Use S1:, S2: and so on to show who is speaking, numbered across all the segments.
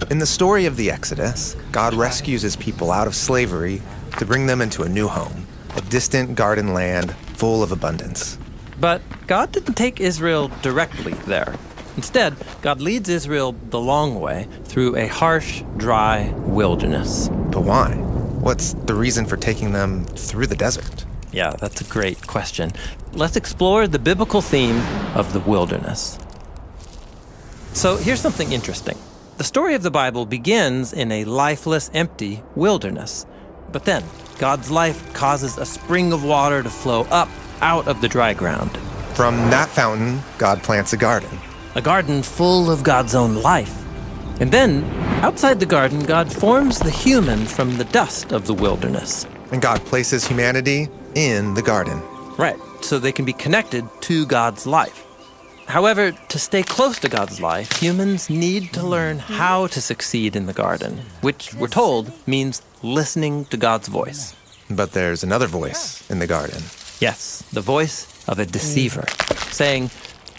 S1: In the story of the Exodus, God rescues his people out of slavery to bring them into a new home, a distant garden land full of abundance.
S2: But God didn't take Israel directly there. Instead, God leads Israel the long way through a harsh, dry wilderness.
S1: But why? What's the reason for taking them through the desert?
S2: Yeah, that's a great question. Let's explore the biblical theme of the wilderness. So here's something interesting. The story of the Bible begins in a lifeless, empty wilderness. But then, God's life causes a spring of water to flow up out of the dry ground.
S1: From that fountain, God plants a garden.
S2: A garden full of God's own life. And then, outside the garden, God forms the human from the dust of the wilderness.
S1: And God places humanity in the garden.
S2: Right, so they can be connected to God's life. However, to stay close to God's life, humans need to learn how to succeed in the garden, which, we're told, means listening to God's voice.
S1: But there's another voice in the garden.
S2: Yes, the voice of a deceiver, saying,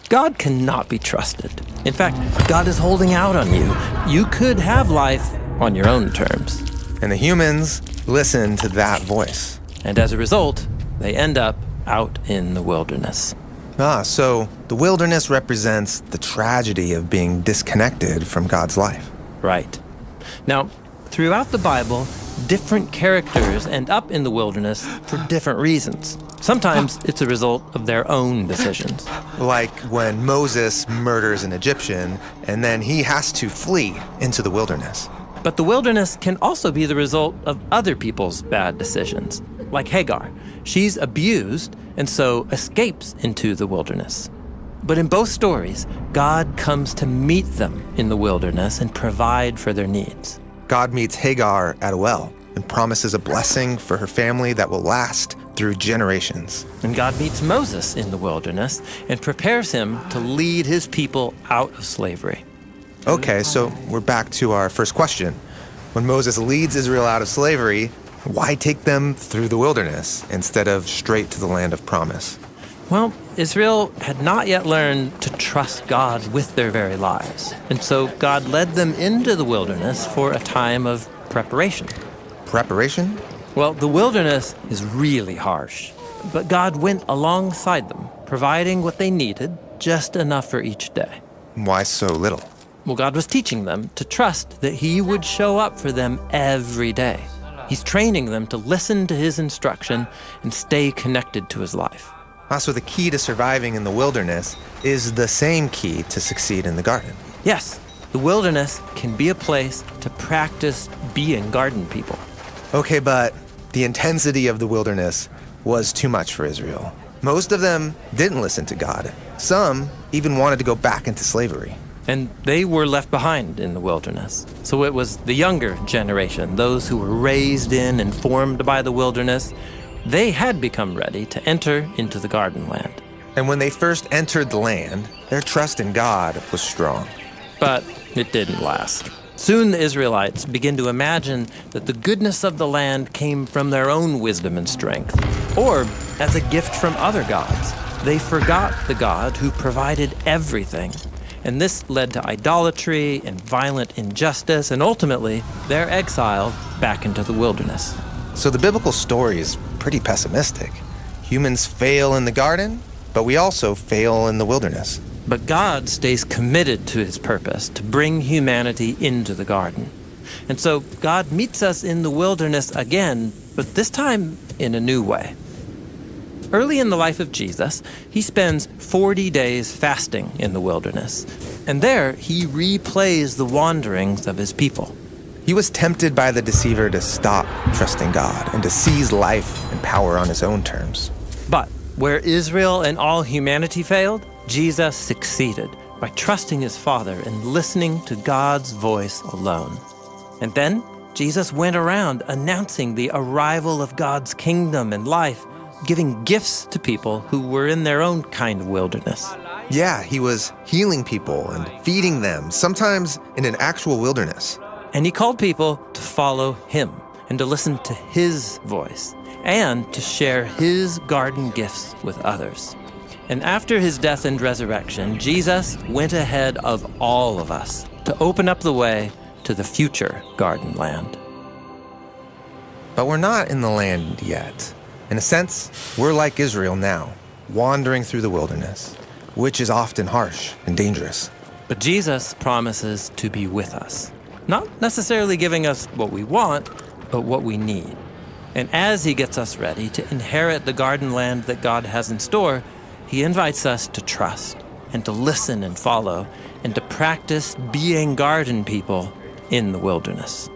S2: God cannot be trusted. In fact, God is holding out on you. You could have life on your own terms.
S1: And the humans listen to that voice.
S2: And as a result, they end up out in the wilderness.
S1: So the wilderness represents the tragedy of being disconnected from God's life.
S2: Right. Now, throughout the Bible, different characters end up in the wilderness for different reasons. Sometimes it's a result of their own decisions.
S1: Like when Moses murders an Egyptian, and then he has to flee into the wilderness.
S2: But the wilderness can also be the result of other people's bad decisions. Like Hagar. She's abused and so escapes into the wilderness. But in both stories, God comes to meet them in the wilderness and provide for their needs.
S1: God meets Hagar at a well and promises a blessing for her family that will last through generations.
S2: And God meets Moses in the wilderness and prepares him to lead his people out of slavery.
S1: Okay, so we're back to our first question. When Moses leads Israel out of slavery, why take them through the wilderness instead of straight to the land of promise?
S2: Well, Israel had not yet learned to trust God with their very lives. And so God led them into the wilderness for a time of preparation.
S1: Preparation?
S2: Well, the wilderness is really harsh. But God went alongside them, providing what they needed, just enough for each day.
S1: Why so little?
S2: Well, God was teaching them to trust that He would show up for them every day. He's training them to listen to His instruction and stay connected to His life.
S1: So the key to surviving in the wilderness is the same key to succeed in the garden.
S2: Yes, the wilderness can be a place to practice being garden people.
S1: Okay, but the intensity of the wilderness was too much for Israel. Most of them didn't listen to God. Some even wanted to go back into slavery.
S2: And they were left behind in the wilderness. So it was the younger generation, those who were raised in and formed by the wilderness. They had become ready to enter into the garden land.
S1: And when they first entered the land, their trust in God was strong.
S2: But it didn't last. Soon the Israelites began to imagine that the goodness of the land came from their own wisdom and strength, or as a gift from other gods. They forgot the God who provided everything. And this led to idolatry and violent injustice, and ultimately their exile back into the wilderness.
S1: So the biblical story is pretty pessimistic. Humans fail in the garden, but we also fail in the wilderness.
S2: But God stays committed to His purpose to bring humanity into the garden. And so God meets us in the wilderness again, but this time in a new way. Early in the life of Jesus, He spends 40 days fasting in the wilderness. And there, He replays the wanderings of His people.
S1: He was tempted by the deceiver to stop trusting God and to seize life and power on his own terms.
S2: But where Israel and all humanity failed, Jesus succeeded by trusting His Father and listening to God's voice alone. And then, Jesus went around announcing the arrival of God's kingdom and life, giving gifts to people who were in their own kind of wilderness.
S1: Yeah, He was healing people and feeding them, sometimes in an actual wilderness.
S2: And He called people to follow Him and to listen to His voice and to share His garden gifts with others. And after His death and resurrection, Jesus went ahead of all of us to open up the way to the future garden land.
S1: But we're not in the land yet. In a sense, we're like Israel now, wandering through the wilderness, which is often harsh and dangerous.
S2: But Jesus promises to be with us, not necessarily giving us what we want, but what we need. And as he gets us ready to inherit the garden land that God has in store, he invites us to trust and to listen and follow and to practice being garden people in the wilderness.